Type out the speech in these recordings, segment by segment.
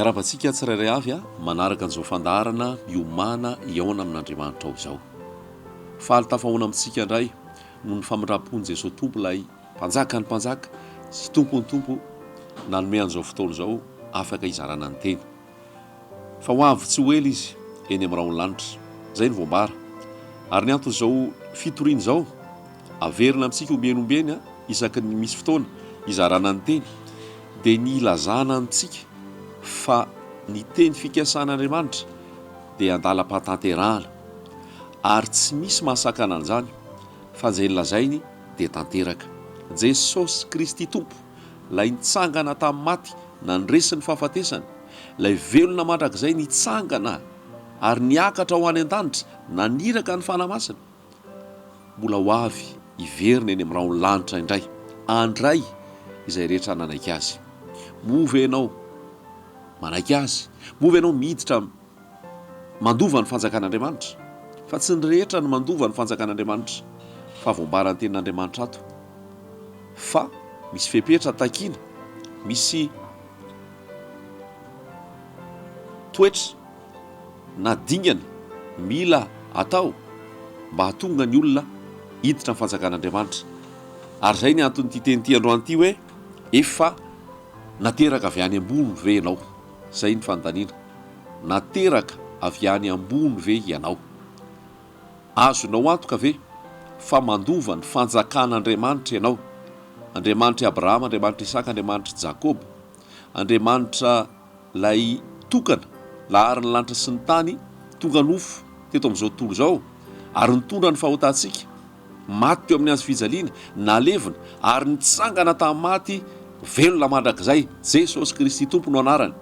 miarabantsika tsirairay avy a manaraka an'izao fandaharana miomana iaona amin'Andriamanitra ao izao. Faly tafahoana amintsika indray noho ny famindram-pon'i Jesosy Tompo ilay mpanjaka ny mpanjaka sy tompony tompo nanome an'izao fotoana izao afaka izarana ny teny. Fa ho avy tsy ho ela izy eny amin'ny raony lanitra. Zay ny voambara. Ary ny antony izao fitoriana izao averina amintsika ombenombeny isaky ny misy fotoana izarana ny teny dia ny ilazana amintsika fa ny teny fikasan'Andriamanitra dia andalam-pahatanterahana ary tsy misy mahasakana an'izany fa izay nilazainy dia tanteraka. Jesosy Kristy Tompo ilay nitsangana tamin'ny maty nandresy ny fahafatesany, ilay velona mandrakizay nitsangana ary niakatra ho any an-danitra naniraka ny fanamasina, mbola ho avy hiverina eny amin'ny raony lanitra indray andray izay rehetra nanaiky azy. Mova ianao manaiky azy, mova ianao miditra mandova ny fanjakan'Andriamanitra, fa tsy ny rehetra no mandova ny fanjakan'Andriamanitra fa voambarany tenin'Andriamanitra ato, fa misy fepetra takiana, misy toetra na dingana mila atao mba hahatonga ny olona hiditra ny fanjakan'Andriamanitra. Ary zay ny antony teny androany ity hoe efa nateraka avy any ambony ve ianao. Zay ny fandaniana, nateraka avy any ambony ve ianao. Azonao antoka ve fa mandova ny fanjakan'Andriamanitra ianao, Andriamanitra Abrahama, Andriamanitra Isaka, Andriamanitra Jakob, Andriamanitra lay tokana lahariny lanitra sy ny tany tonga nofo teto amin'izao tontolo izao ary nitondra ny fahotantsika maty teo amin'ny azy fijaliana, nalevina ary nitsangana tamin'ny maty velona mandrakizay. Jesosy Kristy Tompo no anarany.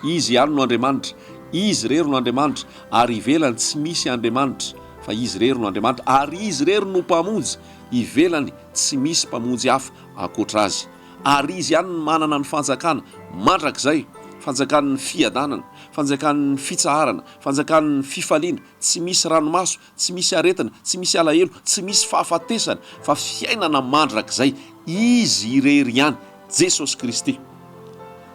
Izy ihany no Andriamanitra, izy rery no Andriamanitra ary ivelany tsy misy Andriamanitra fa izy rery no Andriamanitra ary izy rery no mpamonjy, ivelany tsy misy mpamonjy hafa ankoatra azy. Ary izy ihany no manana ny fanjakana mandrakizay, fanjakan'ny fiadanana, fanjakan'ny fitsaharana, fanjakan'ny fifaliana, tsy misy ranomaso, tsy misy aretina, tsy misy alahelo, tsy misy fahafatesana fa fiainana mandrakizay. Izy irery ihany, Jesosy Kristy.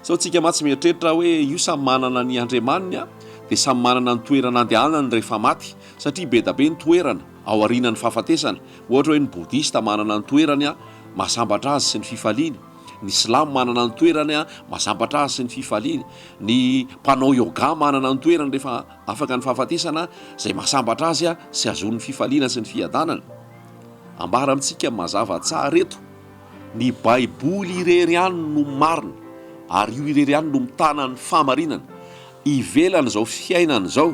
Sao tsika matsy mieritreritra hoe io samy manana ny andriamaniny dia samy manana ny toerana andehanany rehefa maty, satria be da be ny toerana ao aorianany fahafatesana. Ohatra hoe ny bodista manana ny toerany mahasambatra azy sy ny fifaliany, ny silamo manana ny toerany mahasambatra azy sy ny fifaliany, ny mpanao yoga manana ny toerany rehefa afaka ny fahafatesana izay mahasambatra azy sy azon'ny fifaliana sy ny fiadanana. Ambara amintsika mazava tsara eto ny baiboly irery ihany no marina ary io irery ihany no mitana ny famarinana. Ivelany izao fiainana izao,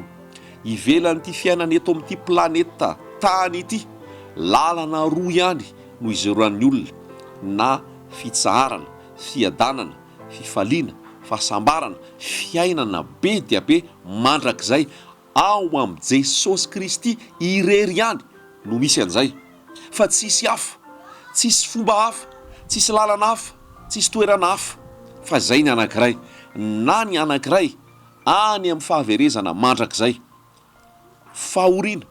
ivelany ity fiainana eto amin'ity planeta tany ity, lalana roa ihany no izeroan'ny olona, na fitsaharana, fiadanana, fifaliana, fahasambarana, fiainana be dia be mandrakizay ao amin'ny Jesosy Kristy irery ihany no misy an'izay. Fa tsisy hafa, tsisy fomba hafa, tsisy lalana hafa, tsisy toerana hafa fa zay ny anankiray, na ny anankiray any amin'ny fahaverezana mandrakizay, fahoriana,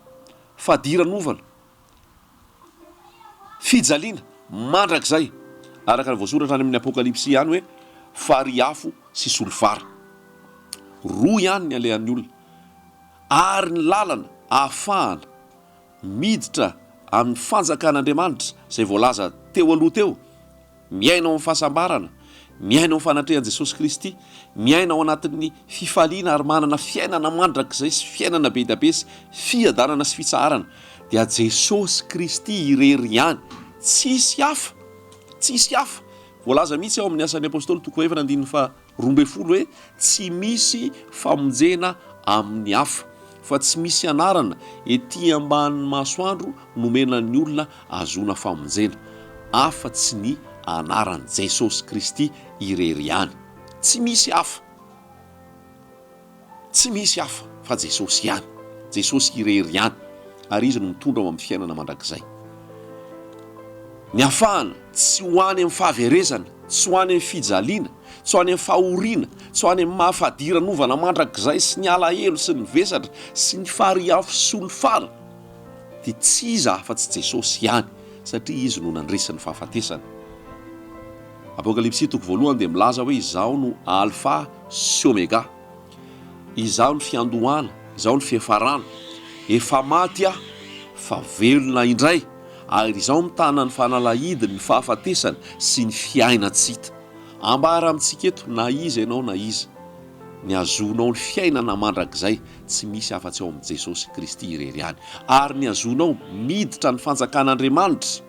fahadiran'ovana, fijaliana mandrakizay, araka ny voasoratra any amin'ny Apokalipsy ihany hoe fariafo sy solofara. Roa ihany ny alehan'ny olona ary ny lalana ahafahana miditra amin'ny fanjakan'Andriamanitra izay voalaza teo aloha teo, miaina ao amin'ny fahasambarana, miaina ao amin'ny fanatrehan'i Jesosy Kristy, miaina ao anatin'ny fifaliana ary manana fiainana mandrakizay sy fiainana be dia be sy fiadanana sy fitsaharana, dia Jesosy Kristy irery ihany, tsisy hafa, tsisy hafa. Voalaza mihitsy ao amin'ny asan'ny apôstôly toko 2:12 hoe tsy misy famonjena amin'ny hafa, fa tsy misy anarana ety ambanin'ny masoandro nomenan'ny olona azona famonjena afa tsy ny anaran'i Jesosy Kristy irery ihany. Tsy misy hafa, tsy misy hafa fa Jesosy ihany, Jesosy irery ihany, ary izy no mitondra ao amin'ny fiainana mandrakizay. Ny hafahana tsy ho any amin'ny fahaverezana, tsy ho any amin'ny fijaliana, tsy ho any amin'ny fahoriana, tsy ho any amin'ny mahafadiran'ovana mandrakizay sy ny alahelo sy ny vesatra sy ny fariafo sy solofara, dia tsy iza afa-tsy Jesosy ihany, satria izy no nandresy ny fahafatesana. Apokalipsy toko voalohany dia milaza hoe izaho no alpha sy omega, izaho ny fiandohana, izaho ny fiafarana, efa maty aho fa velona indray, ary izaho mitana ny fanalahidiny, ny fahafatesana sy ny fiainatsita. Ambara amintsika eto na iza ianao na iza, ny azonao ny fiainana mandrakizay tsy misy afa-tsy ao amin'i Jesosy Kristy irery ihany, ary ny azonao miditra ny fanjakan'Andriamanitra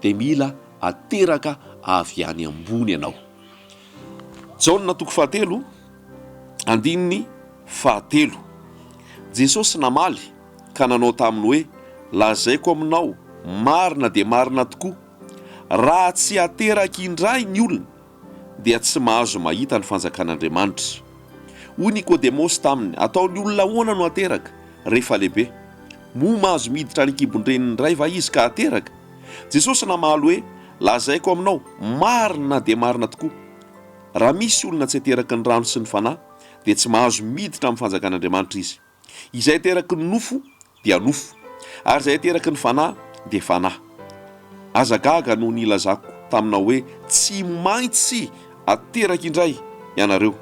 dia mila ateraka avy any ambony ianao. Jaona toko 7 andininy 7. Jesosy namaly ka nanao taminy hoe, lazaiko aminao marina dia marina tokoa, raha tsy ateraka indray ny olona dia tsy mahazo mahita ny fanjakan'Andriamanitra. Hoy Nikodemosy taminy, ataony olona ahoana no ateraka rehefa lehibe? Moa mahazo miditra ny kibon-dreniny indray va izy ka ateraka? Jesosy namaly hoe, lazaiko aminao marina dia marina tokoa, raha misy olona tsy ateraky ny rano sy ny fanahy dia tsy mahazo miditra amin'ny fanjakan'Andriamanitra izy. Izay ateraky ny nofo dia nofo, ary izay ateraky ny fanahy dia fanahy. Aza gaga no nilazako taminao hoe tsy maintsy ateraky indray ianareo.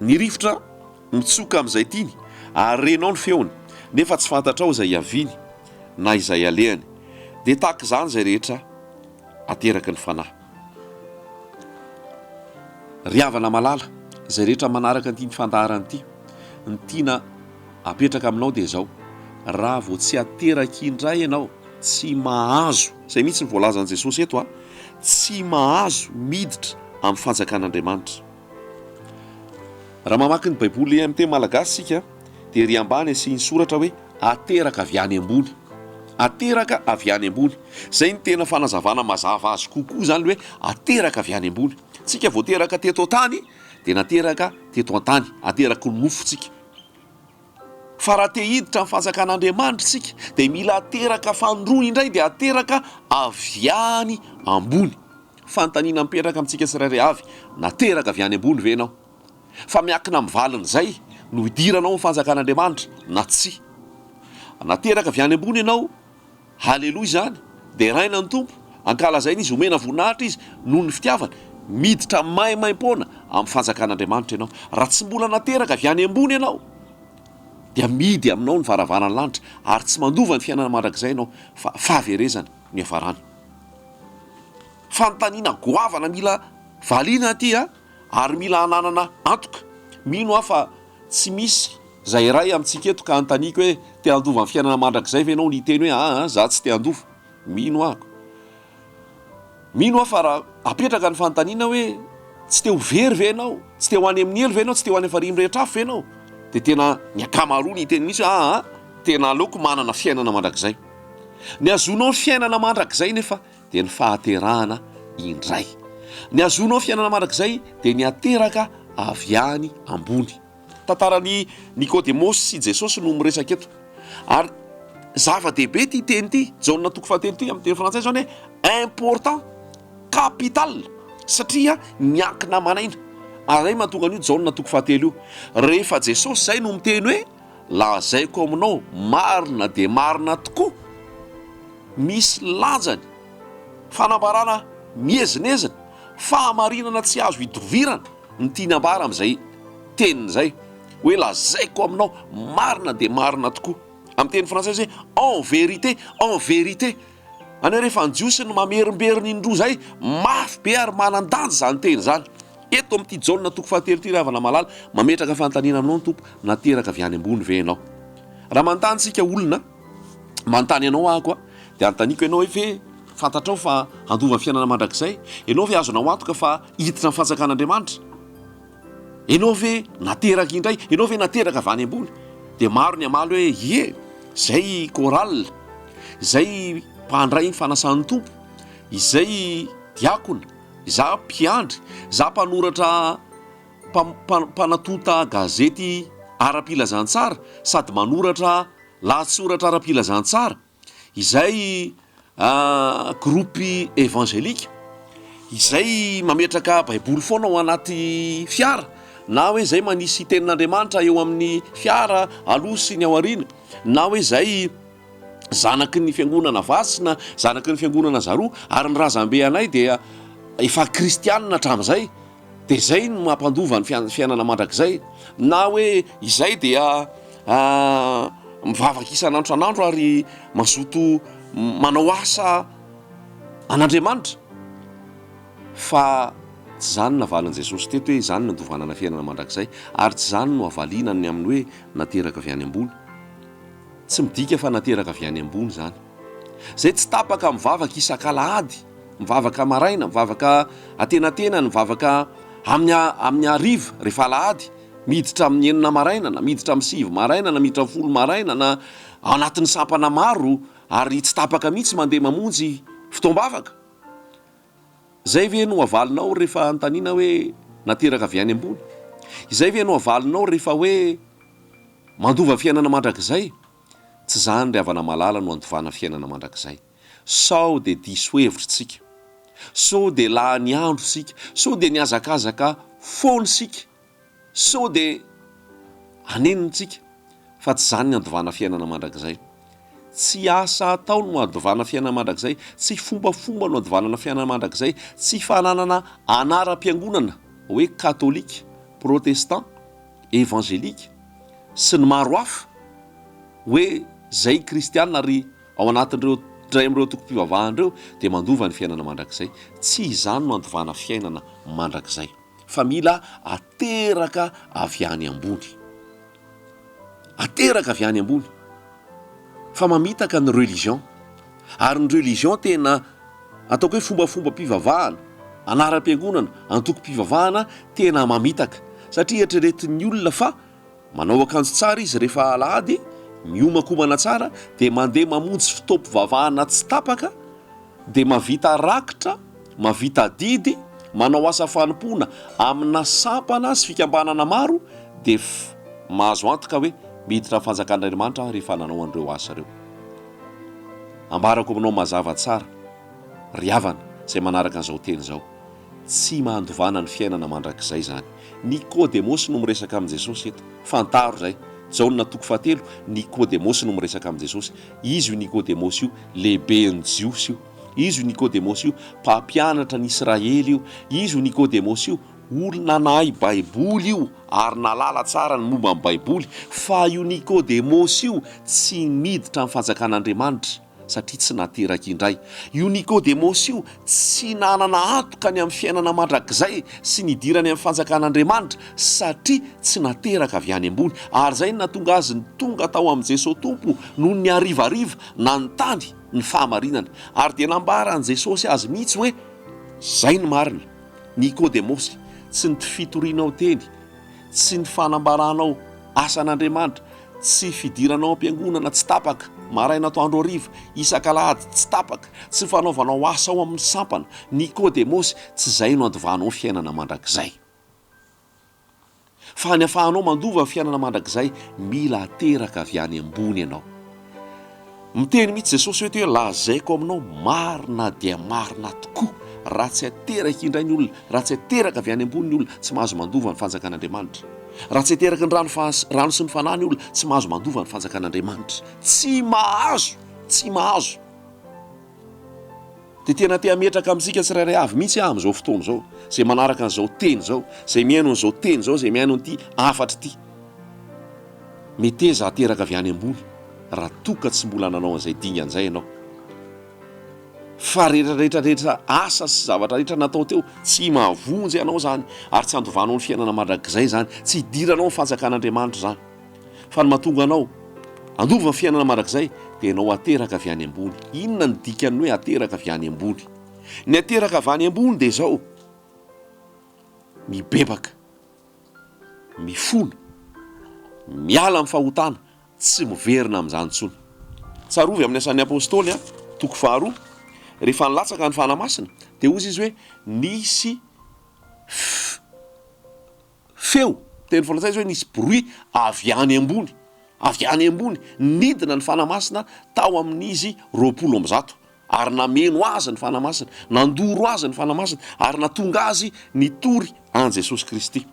Ny rivotra mitsoka amin'izay tiny ary renao ny feony, nefa tsy fantatrao izay aviany na izay alehany, dia tahaka izany izay rehetra ateraky ny fanahy. Ry havana malala, izay rehetra manaraka an'ity fandaharana ity, ny tiana apetraka aminao dia izao: raha vao tsy ateraky indray ianao, tsy mahazo, izay mihitsy ny voalazan'i Jesosy eto, tsy mahazo miditra amin'ny fanjakan'Andriamanitra. Raha mamaky ny baiboly amin'ny teny malagasy sika dia ry ambany asiany soratra hoe ateraka avy any ambony, ateraka avy any ambony. Izay ny tena fanazavana mazava azy kokoa zany hoe ateraka avy any ambony. Tsika vao teraka teto an-tany dia nateraka teto an-tany, ateraky ny nofontsika. Fa raha te hiditra amin'ny fanjakan'Andriamanitra tsika dia mila ateraka fandroa indray, dia ateraka avy any ambony. Fanontaniana mipetraka amintsika tsirairay avy, nateraka avy any ambony ve ianao? Fa miankina amin'ny valin'izay no hidiranao amin'ny fanjakan'Andriamanitra na tsy? Nateraka avy any ambony ianao, haleloha izany, dia raina ny tompo, ankalazaina izy, omena voninahitra izy noho ny fitiavana, miditra maimaim-poana amin'ny fanjakan'Andriamanitra ianao. Raha tsy mbola nateraka avy any ambony ianao dia midy aminao ny varavarany lanitra, ary tsy mandova ny fiainana mandrakizay ianao, fa fahaverezana ny hafarana. Fanontaniana goavana mila valiana aty, ary mila hananana antoka. Mino aho fa tsy misy izay ray amintsika eto ka anontaniako hoe te handova ny fiainana mandrakizay ve ianao, ny teny hoe za tsy te handova. Mino ahako. Mino aho fa raha apetraka ny fanontaniana hoe tsy te ho very ve ianao, tsy te ho any amin'ny elo ve ianao, tsy te ho any afarimy rehetra afo ve ianao, dia tena ny akamaroa ny teny misy tena aleoko manana fiainana mandrakizay. Ny azonao fiainana mandrakizay nefa dia ny fahaterahana indray. Ny azonao fiainana mandrakizay dia ny ateraka avy any ambony. Tantaran'i Nikodemosy sy Jesosy no miresaka eto, ary zava-dehibe ty teny ty, Jaona toko 7 ty amin'ny teny frantsay zany hoe important, capital, satria miankina manaina. Ary mahatonga an'io Jaona toko 7 io, rehefa Jesosy zay no miteny hoe lazaiko aminao marina dia marina tokoa, misy lanjany, fanambarana miezinezina, fahamarinana tsy azo hitovirana ny tianambara amin'izay teniny izay hoe lazaiko aminao marina dia marina tokoa. Amin'ny teny frantsay zay en vérité, en vérité. Any rehefa njiosy ny mamerimberiny indroa zay, mafy be ary manan-danja zany teny zany. Eto amin'ity Jaona toko 7 ty ravana malala, mametraka fanontaniana aminao ny tompo, nateraka avy any ambony ve ianao? Raha manontany sika olona, manontany ianao ahako dia anontaniko ianao hoe ve fantatrao fa handova ny fiainana mandrakizay? Ianao ve azonao antoka fa hiditra ny fanjakan'Andriamanitra? Ianao ve nateraka indray? Ianao ve nateraka avy any ambony? Dia maro ny amaly hoe ie, izay chorale, izay mpandray ny fanasan'ny tompo, izay diakona, za mpiandry, za mpanoratra, mpanatota gazety ara-pilazantsara sady manoratra lahatsoratra ara-pilazantsara, izay groupe évangélika, izay mametraka baiboly foana ao anaty fiara, na hoe zay manisy tenin'Andriamanitra eo amin'ny fiara aloha sy ny ao aoriana, na hoe zay zanaky ny fiangonana vasina, zanaky ny fiangonana zaroa, ary ny razambe anay dia efa kristianina hatramin'izay, dia zay no mampandova ny fiainana mandrakizay. Na hoe izay dia mivavaka isan'andro san'andro ary mazoto manao asa an'Andriamanitra, fa tsy zany navalin'i Jesosy teto hoe zany no andovanana fiainana mandrakizay, ary tsy zany no avalinany amin'ny hoe nateraka avy any ambony. Tsy midika fa nateraka avy any ambony zany. Zay tsy tapaka mivavaka isan-kalahady, mivavaka maraina, mivavaka atenatena, mivavaka amin'ny hariva rehefa alahady, miditra amin'ny enina maraina, na miditra amin'ny 7 maraina, na miditra amin'ny 10 maraina, na anatin'ny sampana maro, ary tsy tapaka mihitsy mandeha mamonjy fotoam-bavaka. Zay ve no avalinao rehefa antaniana hoe nateraka avy any ambony? Izay ve no avalinao rehefa hoe mandova fiainana mandrakizay? Tsy zany ry havana malala no andovana fiainana mandrakizay. Sao dia diso hevitra tsika, sao dia lahany andro sika, sao dia niazakazaka foana sika, sao dia anenitsika, fa tsy zany ny andovana fiainana mandrakizay. Tsy asa atao no andovana fiainana mandrakizay, tsy fombafomba no andovanana fiainana mandrakizay, tsy fananana anaram-piangonana hoe katolika, protestant, evangelika sy ny maro hafa hoe zay kristianina ary ao anatin'ireo ndray amin'ireo tokom-pivavahan'ireo dia mandova ny fiainana mandrakizay. Tsy izany no andovana fiainana mandrakizay, fa mila ateraka avy any ambony, ateraka avy any ambony. Fa mamitaka ny religion, ary ny religion tena ataoko hoe fombafomba mpivavahana, anaram-piangonana, antoko-pivavahana tena mamitaka, satria eritreretin'ny olona fa manao akanjo tsara izy rehefa alahady, miomakomana tsara, dia mandeha mamonjy fotoam-pivavahana tsy tapaka, dia mavita rakitra, mavita didy, manao asa fanompoana amina sampana sy fikambanana maro, dia mahazo antoka hoe miditra fanjakan'Andriamanitra rehefa nanao an'ireo asa ireo. Ambarako aminao mazava tsara, ry havana izay manaraka an'izao teny izao, tsy mandovana ny fiainana mandrakizay zany. Nikodemosy no miresaka amin'i Jesosy eto, fantaro zay. Jaona 7, Nikodemosy no miresaka amin'i Jesosy. Izy io Nikodemosy io lehiben'ny Jiosy io, izy io Nikodemosy io mpampianatra ny Israely io, izy io Nikodemosy io olona nahay baiboly io ary nalala tsara ny momba amin'ny baiboly. Fa io Nikodemosy io tsy miditra amin'ny fanjakan'Andriamanitra satria tsy nateraka indray. Io Nikodemosy io tsy nanana antoka ny amin'ny fiainana mandrakizay sy nidirany amin'ny fanjakan'Andriamanitra satria tsy nateraka avy any ambony. Ary zay no nahatonga azy ny tonga tao amin'ny Jesosy Tompo noho ny harivariva nanontany ny fahamarinana, ary dia nambaran'i Jesosy azy mihitsy hoe zay ny marina. Nikodemosy, tsy ny fitorianao teny, tsy ny fanambaranao asan'Andriamanitra, tsy fidiranao am-piangonana tsy tapaka maraina atoandro hariva, isan-kalahady tsy tapaka, tsy fanaovanao asa ao amin'ny sampana. Nikodemosy, tsy zay no andovanao fiainana mandrakizay. Fa ny afahanao mandova fiainana mandrakizay, mila ateraka avy any ambony ianao. Miteny mihitsy Jesosy hoe lazaiko aminao marina dia marina tokoa, raha tsy ateraka indray ny olona, raha tsy ateraka avy any ambony ny olona, tsy mahazo mandova ny fanjakan'Andriamanitra. Raha tsy ateraka ny rano sy ny fanahy ny olona, tsy mahazo mandova ny fanjakan'Andriamanitra. Tsy mahazo. Dia tena te hametraka amintsika tsirairay avy mihitsy amin'izao fotoana izao, izay manaraka an'izao teny izao, izay mihaino an'izao teny izao, izay mihaino an'ity afatra ity. Meteza ateraka avy any ambony raha toka tsy mbola nanao an'izay dingan'izay ianao. Fa rehetra asa sy zavatra rehetra natao teo tsy mahavonjy ianao zany, ary tsy andovanao ny fiainana mandrakizay zany, tsy hidiranao ny fanjakan'Andriamanitra zany. Fa ny mahatonga anao andova ny fiainana mandrakizay dia ianao ateraka avy any ambony. Inona ny dikany hoe ateraka avy any ambony? Ny ateraka avy any ambony dia izao: mibebaka, mifona, miala amin'ny fahotana, tsy miverina amin'izany intsony. Tsarovy amin'ny asan'ny apôstôly 2, rehefa nilatsaka ny fanamasina dia hozy izy hoe nisy feo, teny frantsay izy hoe nisy bruit avy any ambony, avy any ambony, nidina ny fanamasina tao amin'izy 20 ary nameno azy ny fanamasina, nandoro azy ny fanamasina, ary natonga azy nitory an Jesosy Kristy.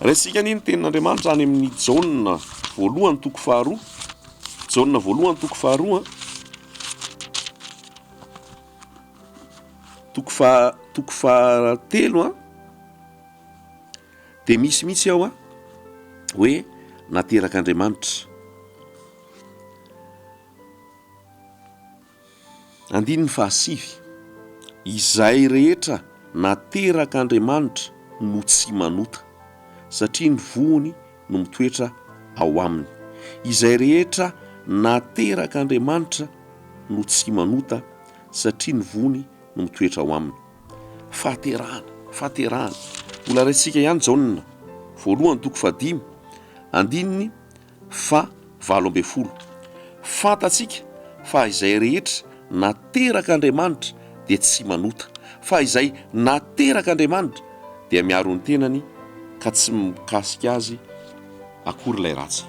Resika niny tenin'Andriamanitra any amin'ny Jaona 1:2, Jaona 1:2 toko fahatelo a dia misy mihitsy aho a hoe naterak'Andriamanitra. Andininy fahasivy, izay rehetra naterak'Andriamanitra no tsy manota satria ny vohony no mitoetra ao aminy. Izay rehetra naterak'Andriamanitra no tsy manota satria ny vohony no mitoetra ao aminy. Fahaterahana mbola raintsika ihany Jaonina voalohany toko fahadimy andininy fa 7. Fantatsika fa izay rehetra naterak'Andriamanitra dia tsy manota, fa izay naterak'Andriamanitra dia miaro ny tenany ka tsy mikasika azy akory ilay ratsy.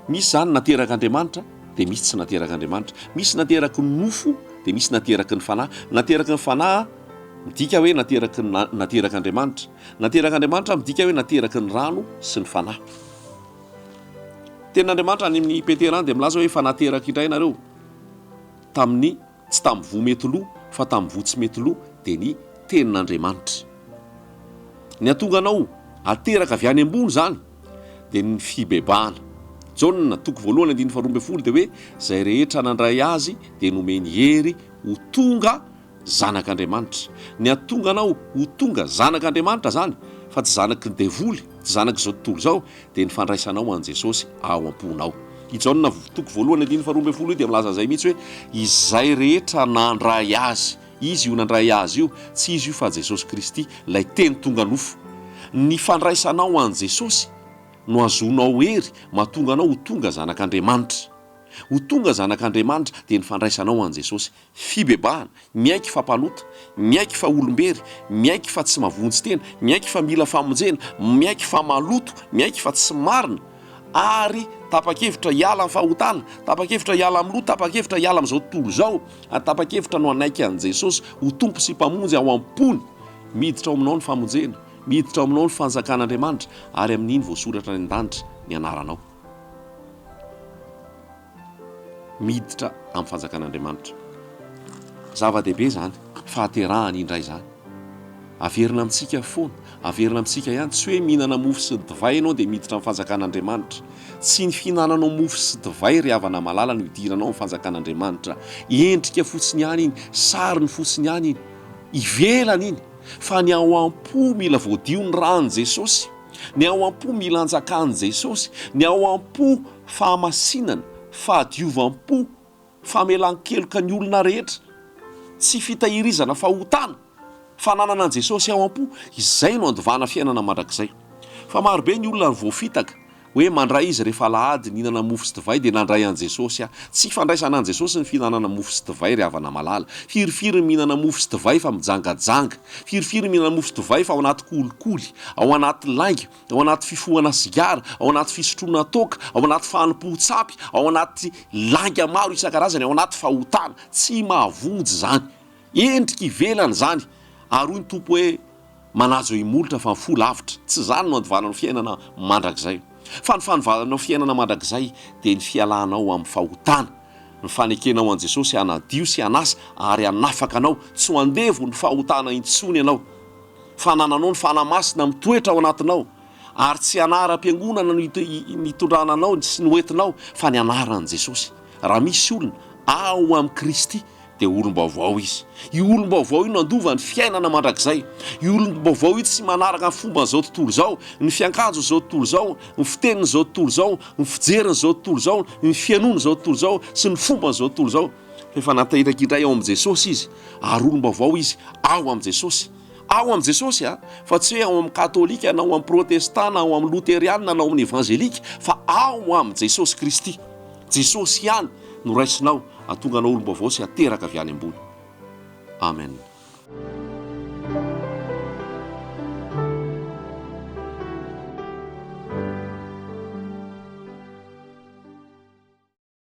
Misy zany naterak'Andriamanitra dia misy tsy naterak'Andriamanitra. Misy nateraky ny nofo dia misy nateraky ny fanahy. Nateraky ny fanahy midika hoe naterak'Andriamanitra. Naterak'Andriamanitra midika hoe nateraky ny rano sy ny fanahy. Tenin'Andriamanitra any amin'ny Petera dia milaza hoe fa nateraky indray nareo tamin'ny tsy tamin'ny voa mety loha fa tamin'ny voa tsy mety loha dia ny tenin'Andriamanitra. Ny atonga anao ateraka avy any ambony zany dia ny fibebahana. Jaonina toko voalohany 1:12 dia hoe izay rehetra nandray azy dia nomeny hery ho tonga zanak'Andriamanitra. Ny atonga anao ho tonga zanak'Andriamanitra zany fa tsy zanaky ny devoly, tsy zanaky izao tontolo izao, dia ny fandraisanao an Jesosy ao am-ponao. I Jaonina toko voalohany 1:12 dia milaza izay mihitsy hoe izay rehetra nandray azy. Izy io nandray azy io, tsy izy io fa Jesosy Kristy, ilay teny tonga nofo. Ny fandraisanao an Jesosy no azonao hery mahatonga anao ho tonga zanak'Andriamanitra. Ho tonga zanak'Andriamanitra dia ny fandraisanao an Jesosy. Fibebahana, miaiky fa mpanota, miaiky fa olombery, miaiky fa tsy mavonjy tena, miaiky fa mila famonjena, miaiky fa maloto, miaiky fa tsy marina, ary tapa-kevitra hiala amin'ny fahotana, tapa-kevitra hiala amin'ny loto, tapa-kevitra hiala amin'izao tontolo izao, ary tapa-kevitra no anaiky an Jesosy ho tompo sy mpamonjy ao am-pony. Miditra ao aminao ny famonjena, miditra ao aminao ny fanjakan'Andriamanitra, ary amin'iny voasoratra ny an-danitra ny anaranao. Miditra amin'ny fanjakan'Andriamanitra. Zava-dehibe zany, fahaterahany indray zany. Averina amintsika foana, averina amintsika ihany, tsy hoe mihinana mofo sy divay ianao dia miditra amin'ny fanjakan'Andriamanitra. Tsy ny fihinananao mofo sy divay ry havana malala no idiranao amin'ny fanjakan'Andriamanitra. Endrika fotsiny ihany iny, sariny fotsiny ihany iny, ivelany iny. Fa ny ao am-po mila voadio ny rany Jesosy, ny ao am-po mila anjakany Jesosy, ny ao am-po fahamasinana, fahadiovam-po, famelan-keloka ny olona rehetra, tsy fitahirizana fahotana, fananana an Jesosy ao am-po. Izay no andovana fiainana mandrakizay. Fa marobe ny olona voafitaka hoe mandray izy rehefa alahady nihinana mofo sy divay dia nandray an Jesosy a. Tsy fandraisana an Jesosy ny fihinanana mofo sy divay ry havana malala. Firifiry ny mihinana mofo sy divay fa mijangajanga, firifiry ny mihinana mofo sy divay fa ao anaty kolikoly, ao anaty lainga, ao anaty fifohana sigara, ao anaty fisotroana toaka, ao anaty fanompo-tsapy, ao anaty lainga maro isan-karazany, ao anaty fahotana. Tsy mahavonjy zany, endrika ivelany zany. Ary hoy ny tompo hoe manajo imolotra fa mifola lavitra. Tsy zany no andovana ny fiainana mandrakizay. Fa ny fanovalanao fiainana mandrakizay dia ny fialanao amin'ny fahotana, ny fanekenao an Jesosy hanadio sy hanasa ary hanafaka anao, tsy ho andevo ny fahotana intsony ianao. Fanananao ny fanamasina mitoetra ao anatinao, ary tsy anara-piangonana ny tondrananao sy ny hoentinao fa ny anaran'i Jesosy. Raha misy olona ao amin'ny Kristy dia olom-baovao izy. Io olom-baovao io no andova ny fiainana mandrakizay. Io olom-baovao io tsy manaraka ny fomban'izao tontolo izao, ny fiankanjo izao tontolo izao, ny fitenin'izao tontolo izao, ny fijerin'izao tontolo izao, ny fianoan'izao tontolo izao sy ny fomban'izao tontolo izao. Efa nateraka indray ao amin'ny Jesosy izy, ary olom-baovao izy ao amin'ny Jesosy. Ao amin'ny Jesosy fa tsy hoe ao amin'ny katolika na ao amin'ny protestana, ao amin'ny loteriana na ao amin'ny evangelika, fa ao amin'ny Jesosy Kristy. Jesosy ihany no raisinao, atonga anao olom-baovao sy ateraka avy any ambony. Amen.